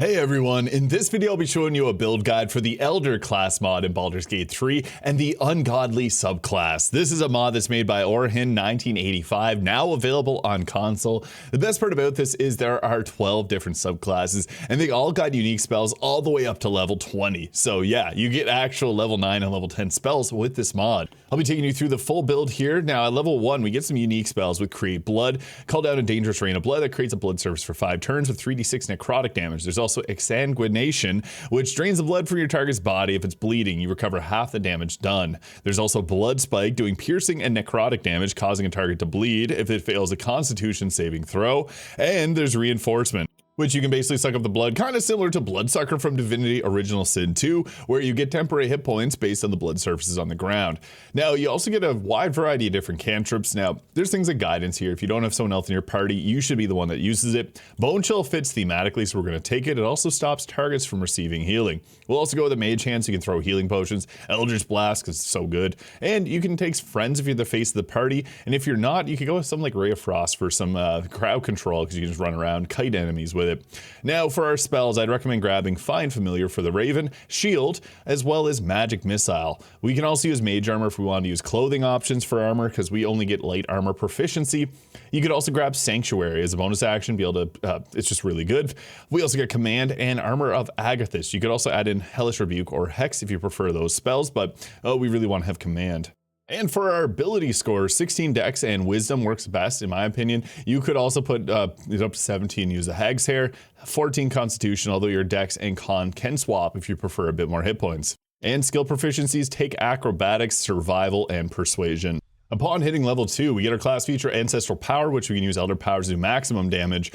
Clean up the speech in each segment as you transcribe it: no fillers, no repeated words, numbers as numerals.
Hey everyone, in this video I'll be showing you a build guide for the Elder class mod in Baldur's Gate 3 and the Ungodly subclass. This is a mod that's made by Orhin 1985, now available on console. The best part about this is there are 12 different subclasses and they all got unique spells all the way up to level 20. So yeah, you get actual level 9 and level 10 spells with this mod. I'll be taking you through the full build here. Now at level 1 we get some unique spells with Create Blood, Call Down a Dangerous Rain of Blood that creates a blood surface for 5 turns with 3d6 necrotic damage. There's also Exsanguination, which drains the blood from your target's body. If it's bleeding, you recover half the damage done. There's also Blood Spike, doing piercing and necrotic damage, causing a target to bleed if it fails a Constitution saving throw. And there's Reinforcement, which you can basically suck up the blood, kind of similar to Bloodsucker from Divinity Original Sin 2, where you get temporary hit points based on the blood surfaces on the ground. Now, you also get a wide variety of different cantrips. Now, there's things like guidance here. If you don't have someone else in your party, you should be the one that uses it. Bone Chill fits thematically, so we're going to take it. It also stops targets from receiving healing. We'll also go with a Mage Hand, so you can throw healing potions. Eldritch Blast, because it's so good. And you can take friends if you're the face of the party. And if you're not, you can go with something like Ray of Frost for some crowd control, because you can just run around, kite enemies with it. Now for our spells, I'd recommend grabbing Find Familiar for the Raven, Shield, as well as Magic Missile. We can also use Mage Armor if we want to use clothing options for armor, because we only get light armor proficiency. You could also grab Sanctuary as a bonus action, be able to, it's just really good. We also get Command and Armor of Agathis. You could also add in Hellish Rebuke or Hex if you prefer those spells, but we really want to have Command. And for our ability score, 16 Dex and Wisdom works best, in my opinion. You could also put it up to 17, use a Hag's Hair, 14 Constitution, although your Dex and Con can swap if you prefer a bit more hit points. And skill proficiencies, take Acrobatics, Survival, and Persuasion. Upon hitting level 2, we get our class feature Ancestral Power, which we can use Elder Powers to do maximum damage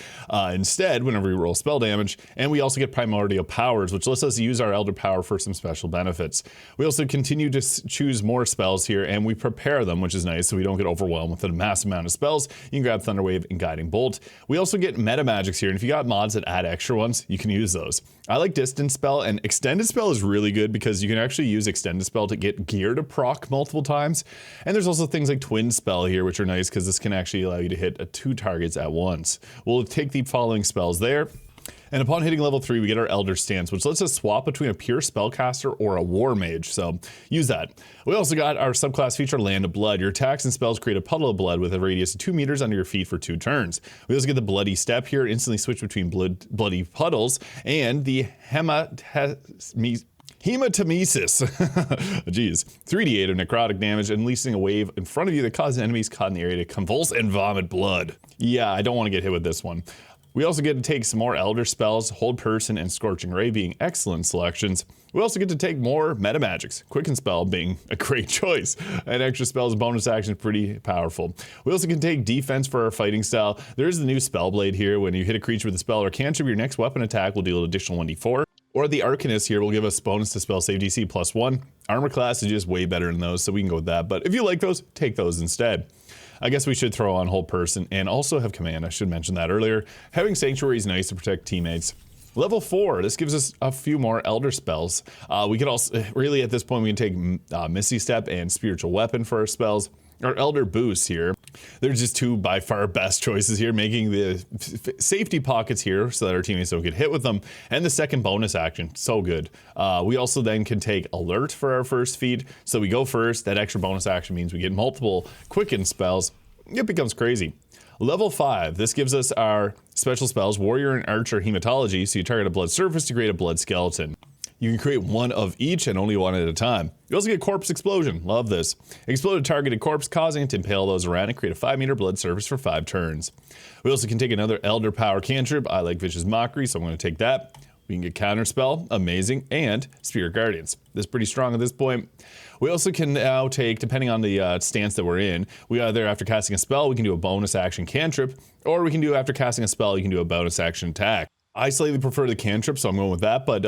instead whenever we roll spell damage. And we also get Primordial Powers, which lets us use our Elder Power for some special benefits. We also continue to choose more spells here, and we prepare them, which is nice, so we don't get overwhelmed with a massive amount of spells. You can grab Thunderwave and Guiding Bolt. We also get Meta Magics here, and if you got mods that add extra ones, you can use those. I like Distance Spell, and Extended Spell is really good because you can actually use Extended Spell to get gear to proc multiple times. And there's also things like Twin Spell here, which are nice because this can actually allow you to hit 2 targets at once. We'll take the following spells there. And upon hitting level 3, we get our Elder Stance, which lets us swap between a pure spellcaster or a war mage, so use that. We also got our subclass feature, Land of Blood. Your attacks and spells create a puddle of blood with a radius of 2 meters under your feet for 2 turns. We also get the Bloody Step here, instantly switch between bloody puddles, and the Hematemesis. Jeez. 3d8 of necrotic damage, unleashing a wave in front of you that causes enemies caught in the area to convulse and vomit blood. Yeah, I don't want to get hit with this one. We also get to take some more Elder spells, Hold Person and Scorching Ray being excellent selections. We also get to take more Meta Magics, Quicken Spell being a great choice. And extra spells bonus action is pretty powerful. We also can take Defense for our fighting style. There is the new Spellblade here. When you hit a creature with a spell or cantrip, your next weapon attack will deal an additional 1d4. Or the Arcanist here will give us bonus to spell save DC +1. Armor class is just way better than those, so we can go with that. But if you like those, take those instead. I guess we should throw on Hold Person and also have Command. I should mention that earlier. Having Sanctuary is nice to protect teammates. Level 4, this gives us a few more Elder spells. We could also, really at this point, we can take Misty Step and Spiritual Weapon for our spells. Our Elder Boosts here. There's just 2 by far best choices here, making the safety pockets here so that our teammates don't get hit with them. And the second bonus action, so good. We also then can take Alert for our first feat. So we go first, that extra bonus action means we get multiple Quicken spells. It becomes crazy. Level 5, this gives us our special spells, Warrior and Archer Hematology, so you target a blood surface to create a blood skeleton. You can create 1 of each and only 1 at a time. You also get Corpse Explosion, love this. Explode a targeted corpse, causing it to impale those around and create a 5 meter blood surface for 5 turns. We also can take another Elder Power cantrip. I like Vicious Mockery, so I'm going to take that. We can get Counterspell, amazing, and Spirit Guardians. This is pretty strong at this point. We also can now take, depending on the stance that we're in, we either after casting a spell, we can do a bonus action cantrip, or we can do after casting a spell, you can do a bonus action attack. I slightly prefer the cantrip, so I'm going with that, but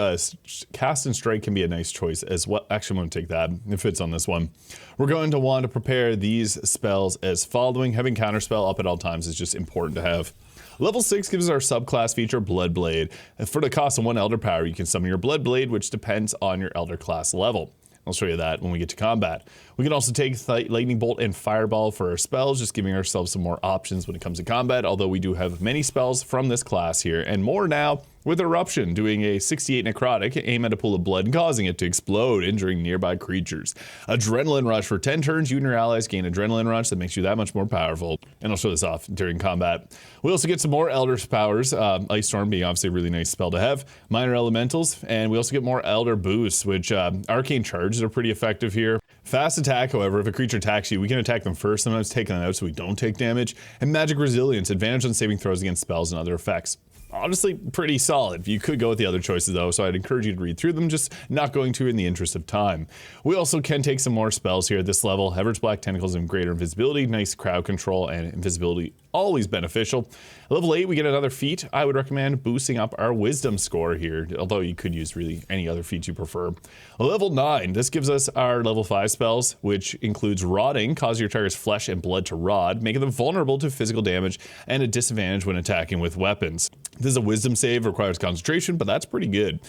Cast and Strike can be a nice choice as well. Actually, I'm going to take that. It fits on this one. We're going to want to prepare these spells as following. Having Counterspell up at all times is just important to have. Level 6 gives us our subclass feature, Bloodblade. For the cost of 1 Elder Power, you can summon your Bloodblade, which depends on your Elder class level. I'll show you that when we get to combat. We can also take Lightning Bolt and Fireball for our spells, just giving ourselves some more options when it comes to combat, although we do have many spells from this class here, and more now with Eruption, doing a 68 necrotic, aim at a pool of blood and causing it to explode, injuring nearby creatures. Adrenaline Rush, for 10 turns, you and your allies gain Adrenaline Rush that makes you that much more powerful. And I'll show this off during combat. We also get some more Elder powers, Ice Storm being obviously a really nice spell to have, Minor Elementals, and we also get more Elder boosts, which Arcane Charges are pretty effective here. Fast Attack, however, if a creature attacks you, we can attack them first, sometimes taking them out so we don't take damage. And Magic Resilience, advantage on saving throws against spells and other effects. Honestly, pretty solid. You could go with the other choices though, so I'd encourage you to read through them, just not going to in the interest of time. We also can take some more spells here at this level. Average Black Tentacles and greater invisibility, nice crowd control and invisibility, always beneficial. Level 8, we get another feat. I would recommend boosting up our wisdom score here, although you could use really any other feat you prefer. Level 9, this gives us our level 5 spells, which includes Rotting, cause your target's flesh and blood to rot, making them vulnerable to physical damage and a disadvantage when attacking with weapons. This is a wisdom save, requires concentration, but that's pretty good.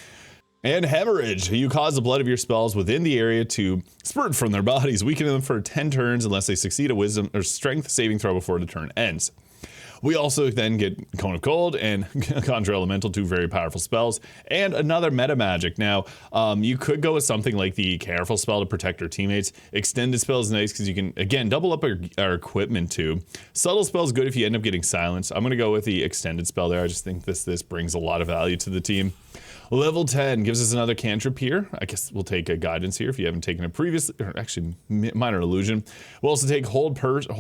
And Hemorrhage, you cause the blood of your spells within the area to spurt from their bodies, weakening them for 10 turns unless they succeed a wisdom or strength saving throw before the turn ends. We also then get Cone of Cold and Conjure Elemental, 2 very powerful spells, and another meta magic. Now, you could go with something like the Careful spell to protect our teammates. Extended spell is nice because you can, again, double up our equipment too. Subtle spell is good if you end up getting silenced. I'm going to go with the extended spell there. I just think this brings a lot of value to the team. Level 10 gives us another cantrip here. I guess we'll take a guidance here if you haven't taken a previous, or actually minor illusion. We'll also take hold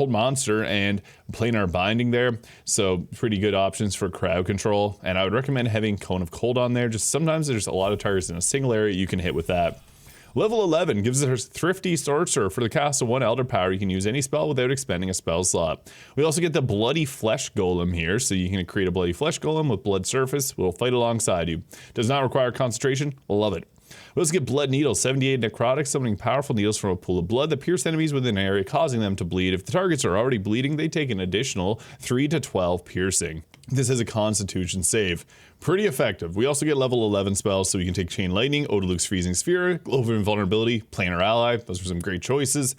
monster and planar binding there. So pretty good options for crowd control. And I would recommend having Cone of Cold on there. Just sometimes there's a lot of targets in a single area you can hit with that. Level 11 gives us Thrifty Sorcerer. For the cast of 1 Elder Power, you can use any spell without expending a spell slot. We also get the Bloody Flesh Golem here, so you can create a Bloody Flesh Golem with Blood Surface. We'll fight alongside you. Does not require concentration. Love it. We also get Blood Needle, 78 necrotic, summoning powerful needles from a pool of blood that pierce enemies within an area, causing them to bleed. If the targets are already bleeding, they take an additional 3 to 12 piercing. This is a Constitution save. Pretty effective. We also get level 11 spells, so you can take Chain Lightning, Odaluk's Freezing Sphere, Glove of Invulnerability, Planar Ally. Those are some great choices.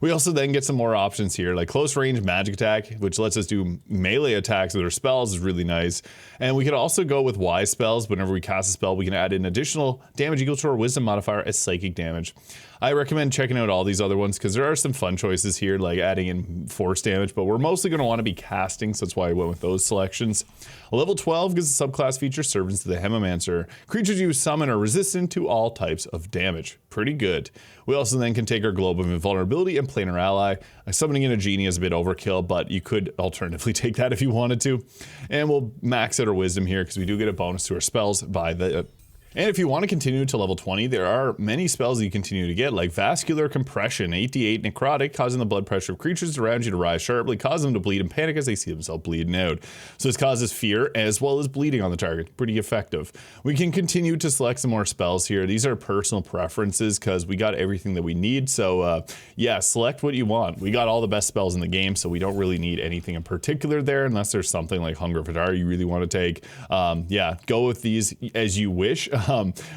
We also then get some more options here, like Close Range Magic Attack, which lets us do melee attacks with our spells, is really nice. And we can also go with Wise Spells. Whenever we cast a spell, we can add in additional damage equal to our Wisdom modifier as psychic damage. I recommend checking out all these other ones because there are some fun choices here, like adding in force damage, but we're mostly going to want to be casting, so that's why I went with those selections. Level 12 gives a subclass feature, Servants of the Hemomancer. Creatures you summon are resistant to all types of damage. Pretty good. We also then can take our Globe of Invulnerability and Planar Ally. Summoning in a Genie is a bit overkill, but you could alternatively take that if you wanted to. And we'll max out our Wisdom here because we do get a bonus to our spells by the... And if you want to continue to level 20, there are many spells that you continue to get, like Vascular Compression, 88 necrotic, causing the blood pressure of creatures around you to rise sharply, cause them to bleed and panic as they see themselves bleeding out. So this causes fear as well as bleeding on the target. Pretty effective. We can continue to select some more spells here. These are personal preferences because we got everything that we need. So yeah, select what you want. We got all the best spells in the game, so we don't really need anything in particular there unless there's something like Hunger Vidar you really want to take. Yeah, go with these as you wish.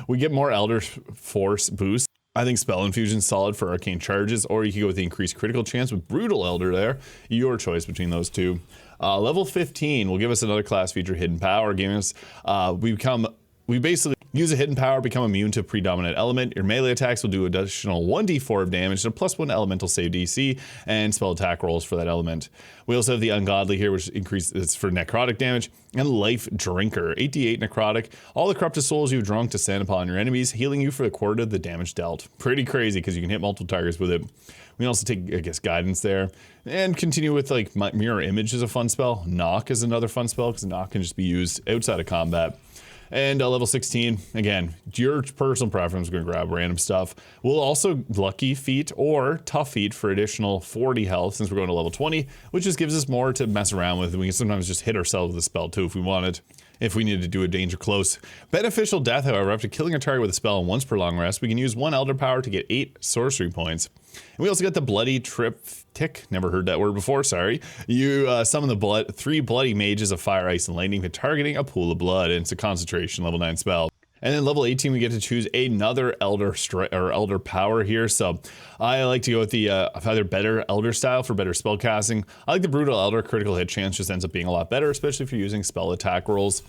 We get more Elder Force boost. I think Spell Infusion's solid for Arcane Charges, or you can go with the increased critical chance with Brutal Elder there. Your choice between those two. Level 15 will give us another class feature, Hidden Power, giving us, we basically use a hidden power, become immune to a predominant element. Your melee attacks will do additional 1d4 of damage, and a +1 elemental save DC, and spell attack rolls for that element. We also have the Ungodly here, which increases for necrotic damage, and Life Drinker, 88 necrotic. All the corrupted souls you've drunk descend upon your enemies, healing you for a quarter of the damage dealt. Pretty crazy because you can hit multiple targets with it. We can also take, I guess, Guidance there, and continue with like Mirror Image is a fun spell. Knock is another fun spell because Knock can just be used outside of combat. And level 16, again, your personal preference, we're gonna grab random stuff. We'll also Lucky Feat or Tough Feat for additional 40 health since we're going to level 20, which just gives us more to mess around with. And we can sometimes just hit ourselves with a spell too if we wanted. If we need to do a danger close. Beneficial Death, however, after killing a target with a spell once per long rest, we can use 1 Elder Power to get 8 sorcery points. And we also got the Bloody Triptych, never heard that word before, sorry. You summon the 3 Bloody Mages of Fire, Ice, and Lightning by targeting a pool of blood, and it's a concentration level 9 spell. And then level 18, we get to choose another Elder Power here. So I like to go with the either better Elder style for better spell casting. I like the Brutal Elder. Critical hit chance just ends up being a lot better, especially if you're using spell attack rolls.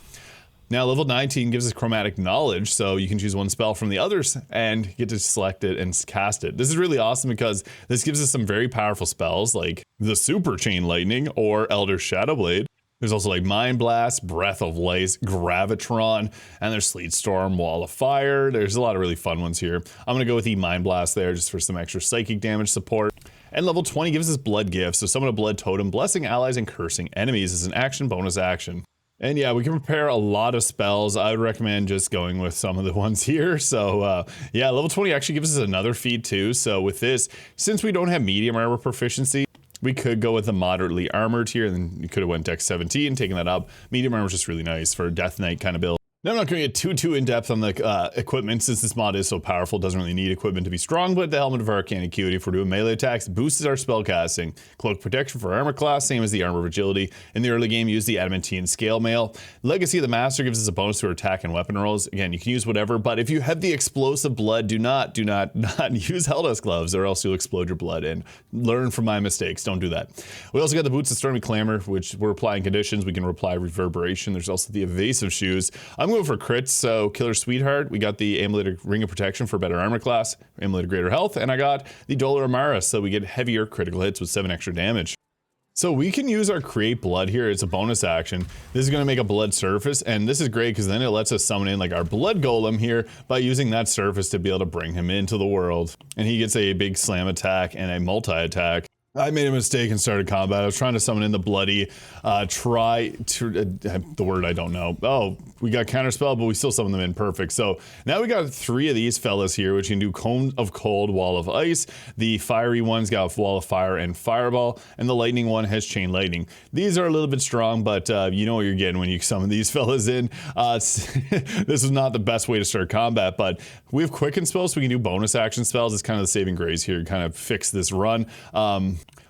Now, level 19 gives us chromatic knowledge, so you can choose one spell from the others and get to select it and cast it. This is really awesome because this gives us some very powerful spells like the Super Chain Lightning or Elder Shadowblade. There's also like Mind Blast, Breath of Lice, Gravitron, and there's Sleet Storm, Wall of Fire. There's a lot of really fun ones here. I'm going to go with the Mind Blast there just for some extra psychic damage support. And level 20 gives us Blood Gift, so summon a Blood Totem, blessing allies and cursing enemies as an action bonus action. And yeah, we can prepare a lot of spells. I would recommend just going with some of the ones here. So yeah, level 20 actually gives us another feat too. So with this, since we don't have medium armor proficiency, we could go with the moderately armored here, and then you could have went dex 17, taking that up. Medium armor is just really nice for a Death Knight kind of build. Now, I'm not going to get too in-depth on the equipment since this mod is so powerful. It doesn't really need equipment to be strong, but the Helmet of Arcane Acuity, if we're doing melee attacks, boosts our spell casting. Cloak Protection for armor class, same as the Armor of Agility. In the early game, use the Adamantine Scale Mail. Legacy of the Master gives us a bonus to our attack and weapon rolls. Again, you can use whatever, but if you have the Explosive Blood, do not use Helldusk Gloves, or else you'll explode your blood. And learn from my mistakes. Don't do that. We also got the Boots of Stormy Clamor, which we're applying conditions. We can apply Reverberation. There's also the Evasive Shoes. I'm going for crits, so Killer Sweetheart. We got the Amulet of Ring of Protection for better armor class, Amulet of Greater Health, and I got the Dolor Amara, so we get heavier critical hits with 7 extra damage. So we can use our Create Blood here. It's a bonus action. This is going to make a blood surface, and this is great because then it lets us summon in like our blood golem here by using that surface to be able to bring him into the world. And he gets a big slam attack and a multi-attack. I made a mistake and started combat. I was trying to summon in the bloody, the word I don't know. Oh, we got counterspell, but we still summon them in perfect. So now we got 3 of these fellas here, which can do Cone of Cold, Wall of Ice. The fiery one's got Wall of Fire and Fireball, and the lightning one has Chain Lightning. These are a little bit strong, but you know what you're getting when you summon these fellas in. This is not the best way to start combat, but we have Quicken spells, so we can do bonus action spells. It's kind of the saving grace here to kind of fix this run.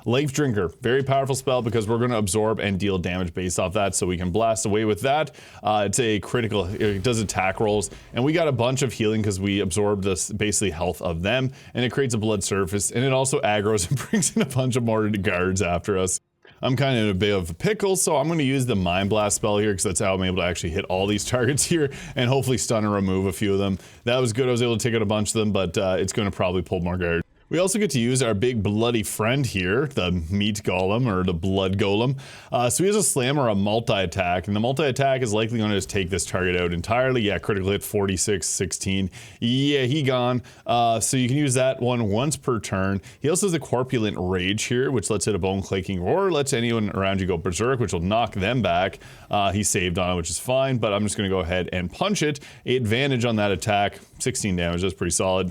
Life Drinker, very powerful spell because we're going to absorb and deal damage based off that, so we can blast away with that. It's a critical, it does attack rolls, and we got a bunch of healing because we absorbed this basically health of them, and it creates a blood surface, and it also aggroes and brings in a bunch of more guards after us. I'm kind of in a bit of a pickle, so I'm going to use the Mind Blast spell here because that's how I'm able to actually hit all these targets here and hopefully stun or remove a few of them. That was good. I was able to take out a bunch of them, but it's going to probably pull more guards. We also get to use our big bloody friend here, the Meat Golem, or the Blood Golem. So he has a slam or a multi-attack, and the multi-attack is likely going to just take this target out entirely. Yeah, critical hit 46, 16. Yeah, he gone. So you can use that one once per turn. He also has a Corpulent Rage here, which lets hit a bone-clicking roar, lets anyone around you go berserk, which will knock them back. He saved on it, which is fine, but I'm just going to go ahead and punch it. Advantage on that attack, 16 damage, that's pretty solid.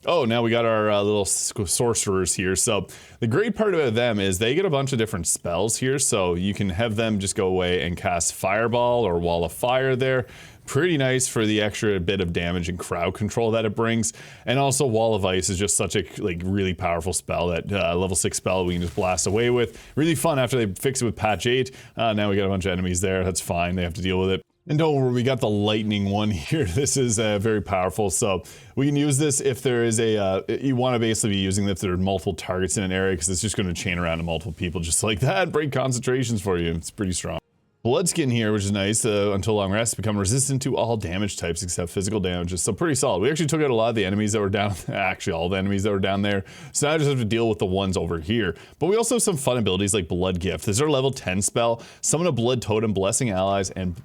Oh, now we got our little sorcerers here. So the great part about them is they get a bunch of different spells here. So you can have them just go away and cast Fireball or Wall of Fire there. Pretty nice for the extra bit of damage and crowd control that it brings. And also Wall of Ice is just such a really powerful spell, that level 6 spell we can just blast away with. Really fun after they fix it with patch 8. Now we got a bunch of enemies there. That's fine. They have to deal with it. And don't worry, we got the lightning one here. This is very powerful. So we can use this if there is a, you want to basically be using this if there are multiple targets in an area, because it's just going to chain around to multiple people just like that. Break concentrations for you. It's pretty strong. Bloodskin here, which is nice, until long rest, become resistant to all damage types except physical damages. So pretty solid. We actually took out a lot of the enemies that were down, actually all the enemies that were down there. So now I just have to deal with the ones over here. But we also have some fun abilities like Blood Gift. This is our level 10 spell. Summon a Blood Totem, blessing allies and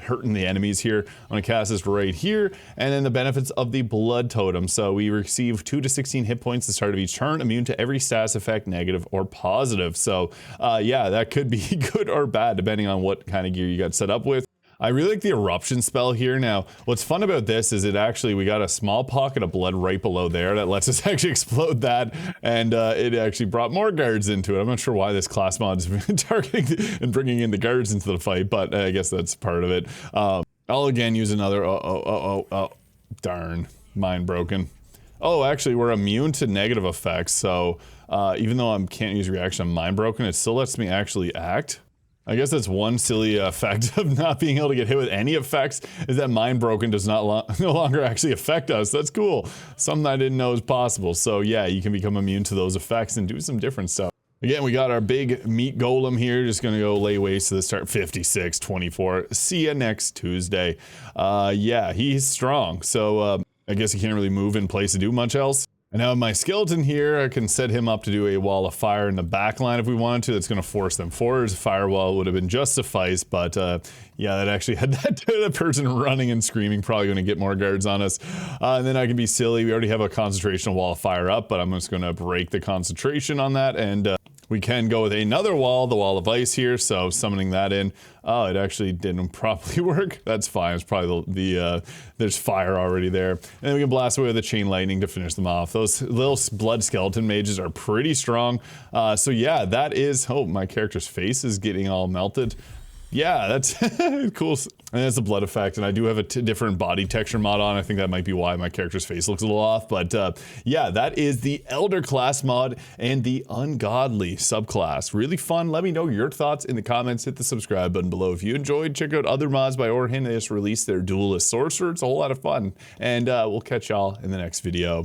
hurting the enemies here. I'm going to cast this right here. And then the benefits of the Blood Totem. So we receive 2 to 16 hit points at the start of each turn, immune to every status effect, negative or positive. So yeah, that could be good or bad depending on what kind of gear you got set up with. I really like the Eruption spell here. Now, what's fun about this is we got a small pocket of blood right below there that lets us actually explode that, and it actually brought more guards into it. I'm not sure why this class mod is targeting and bringing in the guards into the fight, but I guess that's part of it. I'll again use another, darn, mind broken. Oh, actually, we're immune to negative effects, so even though I can't use reaction, I'm mind broken, it still lets me actually act. I guess that's one silly effect of not being able to get hit with any effects, is that Mind Broken does not no longer actually affect us. That's cool. Something I didn't know is possible. So yeah, you can become immune to those effects and do some different stuff. Again, we got our big meat golem here. Just going to go lay waste to the start. 56, 24. See ya next Tuesday. Yeah, he's strong. So I guess he can't really move in place to do much else. And now my skeleton here, I can set him up to do a wall of fire in the back line if we wanted to. That's going to force them forward. Firewall would have been just suffice, but yeah, that actually had that person running and screaming, probably going to get more guards on us. And then I can be silly. We already have a concentration wall of fire up, but I'm just going to break the concentration on that, and we can go with another wall, the wall of ice here, so summoning that in. Oh, it actually didn't properly work. That's fine. It's probably there's fire already there. And then we can blast away with the chain lightning to finish them off. Those little blood skeleton mages are pretty strong. So yeah, that is, oh, my character's face is getting all melted. Yeah, that's cool. And that's the blood effect, and I do have a different body texture mod on. I think that might be why my character's face looks a little off, but yeah, that is the Elder class mod and the Ungodly subclass. Really fun. Let me know your thoughts in the comments. Hit the subscribe button below if you enjoyed. Check out other mods by Orhin. They just released their Duelist Sorcerer. It's a whole lot of fun, and we'll catch y'all in the next video.